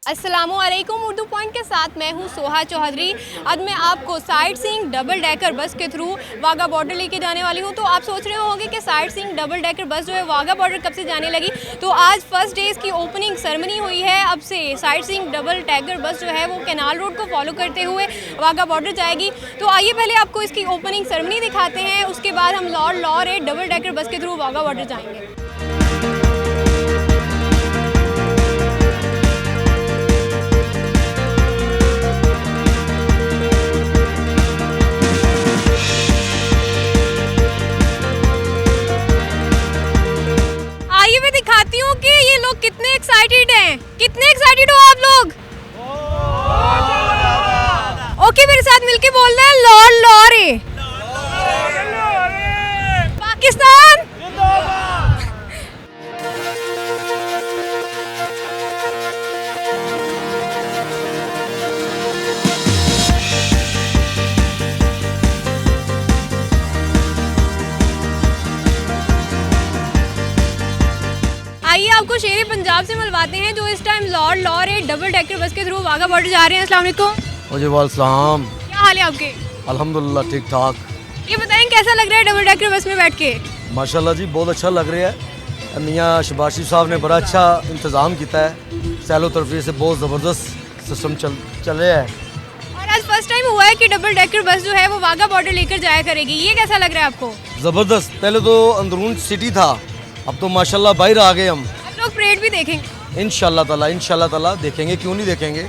अस्सलामुअलैकुम। उर्दू पॉइंट के साथ मैं हूँ सोहा चौधरी। आज मैं आपको sight seeing double decker bus के थ्रू वाघा बॉर्डर लेके जाने वाली हूँ। तो आप सोच रहे होंगे कि sight seeing double decker bus जो है वाघा बॉर्डर कब से जाने लगी। तो आज फर्स्ट डे इसकी ओपनिंग सेरेमनी हुई है। अब से sight seeing double decker bus जो है वो कैनाल रोड को फॉलो करते हुए वाघा बॉर्डर जाएगी। तो आइए पहले आपको इसकी ओपनिंग सेरेमनी दिखाते हैं, उसके बाद हम Lord laureate double decker bus के थ्रू वाघा बॉर्डर जाएंगे। आइए मैं दिखाती हूँ कि ये लोग कितने एक्साइटेड हैं। कितने एक्साइटेड हो आप लोग? ओके, मेरे साथ मिलके बोल रहे हैं लॉर्ड लॉरे पाकिस्तान। आइए आपको शेर पंजाब से मिलवाते हैं जो इस time Lord laureate double decker bus के थ्रू वाघा बॉर्डर जा रहे हैं। अस्सलाम वालेकुम। जी वालेकुम। क्या हाल है आपके? अल्हम्दुलिल्लाह ठीक ठाक। ये बताएं कैसा लग रहा है डबल डेकर बस में बैठ के? माशाल्लाह जी बहुत अच्छा लग रहा है। मियाँ शबाशी साहब ने बड़ा अच्छा इंतज़ाम किया है। सैलो तरफी से बहुत ज़बरदस्त सिस्टम चल रहा है। और आज फर्स्ट टाइम हुआ है कि डबल डेकर बस जो है वो वाघा बॉर्डर लेकर जाया करेगी। ये कैसा लग रहा है आपको? ज़बरदस्त। पहले तो अंदरून सिटी था, अब तो माशाल्लाह बाहर आ गए हम। आप लोग परेड भी देखेंगे? इंशाल्लाह ताला देखेंगे, क्यों नहीं देखेंगे।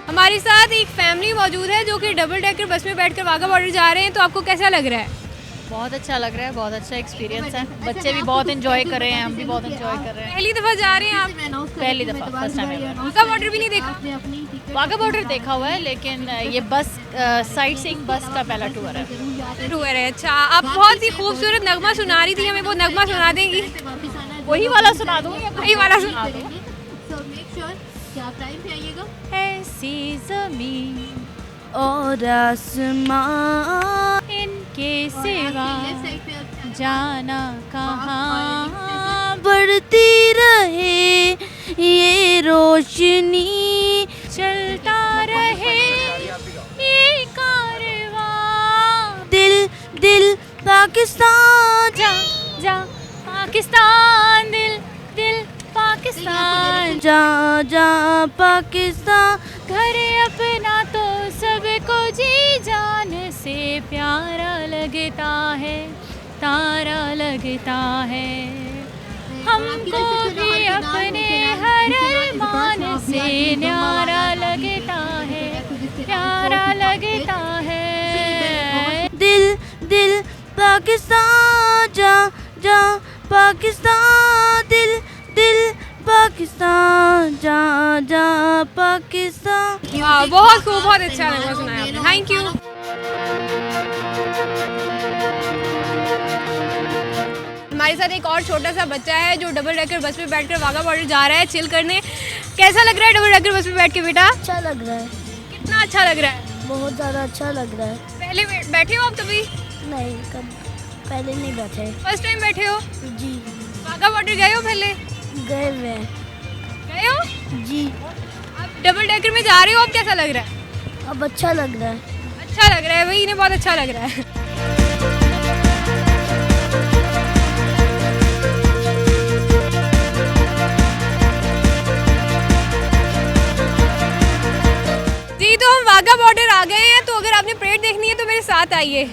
हमारे साथ एक फैमिली मौजूद है जो कि डबल डेकर बस में बैठकर वाघा बॉर्डर जा रहे हैं। तो आपको कैसा लग रहा है? बहुत अच्छा लग रहा है, बहुत अच्छा एक्सपीरियंस है। बच्चे भी बहुत एंजॉय कर रहे हैं, हम भी बहुत एंजॉय कर रहे हैं। पहली दफ़ा जा रहे हैं आप? पहली दफ़ा, फर्स्ट टाइम। वाघा बॉर्डर भी नहीं देखा? वाघा बॉर्डर देखा हुआ है, लेकिन ये बस साइट सीइंग बस का पहला टूर है। टूर है, अच्छा। आप बहुत ही खूबसूरत नगमा सुना रही थी, हमें वो नगमा सुना देंगी? वही वाला सुना दूँ या वही वाला सुना दो। ऐसी ज़मीन और आसमां इनके सिवा जाना कहाँ, बढ़ती रहे ये रोशनी, चलता रहे ये कारवां, दिल दिल पाकिस्तान, जा जा पाकिस्तान, दिल दिल पाकिस्तान, जा जा पाकिस्तान, घर अपना तो सबको जी जान से प्यारा लगता है, तारा लगता है, हमको भी अपने हर मान से न्यारा लगता है, प्यारा लगता है, दिल दिल पाकिस्तान, जा जा पाकिस्तान, दिल दिल पाकिस्तान, जा जा पाकिस्तान। वाह, बहुत खूब, बहुत अच्छा लगा सुनाया आपने, थैंक यू। हमारे साथ एक और छोटा सा बच्चा है जो डबल डेकर बस में बैठकर वाघा बॉर्डर जा रहा है चिल करने। कैसा लग रहा है डबल डेकर बस में बैठ के बेटा? अच्छा लग रहा है। कितना अच्छा लग रहा है? बहुत ज़्यादा अच्छा लग रहा है। पहले बैठे हो आप कभी? नहीं, कब पहले नहीं बैठे। फर्स्ट टाइम बैठे हो? जी, वाघा बॉर्डर गए हो पहले? गए हुए हैं। गए हो? जी, अब डबल डेकर में जा रहे हो, अब कैसा लग रहा है? अब अच्छा लग रहा है। अच्छा लग रहा है, वही इन्हें बहुत अच्छा लग रहा है। जी, तो हम वाघा बॉर्डर आ गए हैं। तो अगर आपने परेड देखनी है तो मेरे साथ आइए।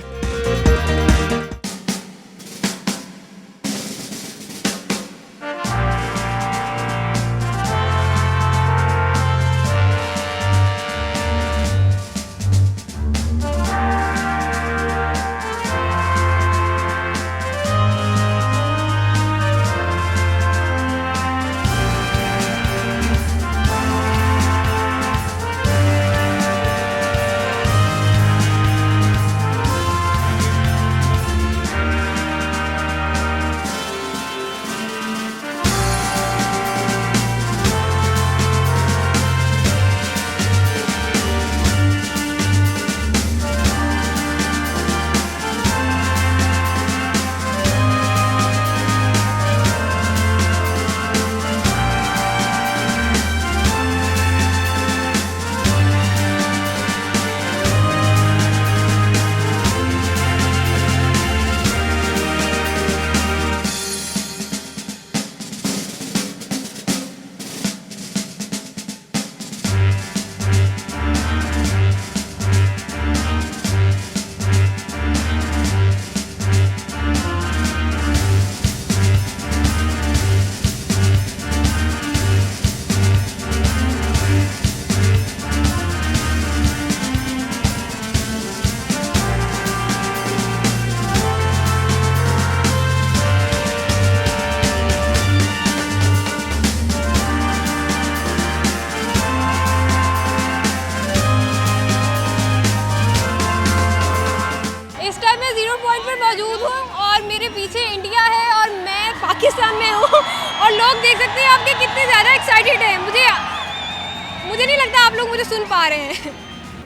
ज़ीरो पॉइंट पर मौजूद हूँ और मेरे पीछे इंडिया है और मैं पाकिस्तान में हूँ और लोग देख सकते हैं आपके कितने ज़्यादा एक्साइटेड हैं। मुझे नहीं लगता आप लोग मुझे सुन पा रहे हैं।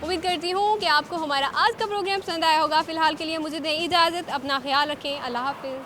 उम्मीद करती हूँ कि आपको हमारा आज का प्रोग्राम पसंद आया होगा। फ़िलहाल के लिए मुझे दें इजाज़त, अपना ख्याल रखें, अल्लाह हाफ़िज़।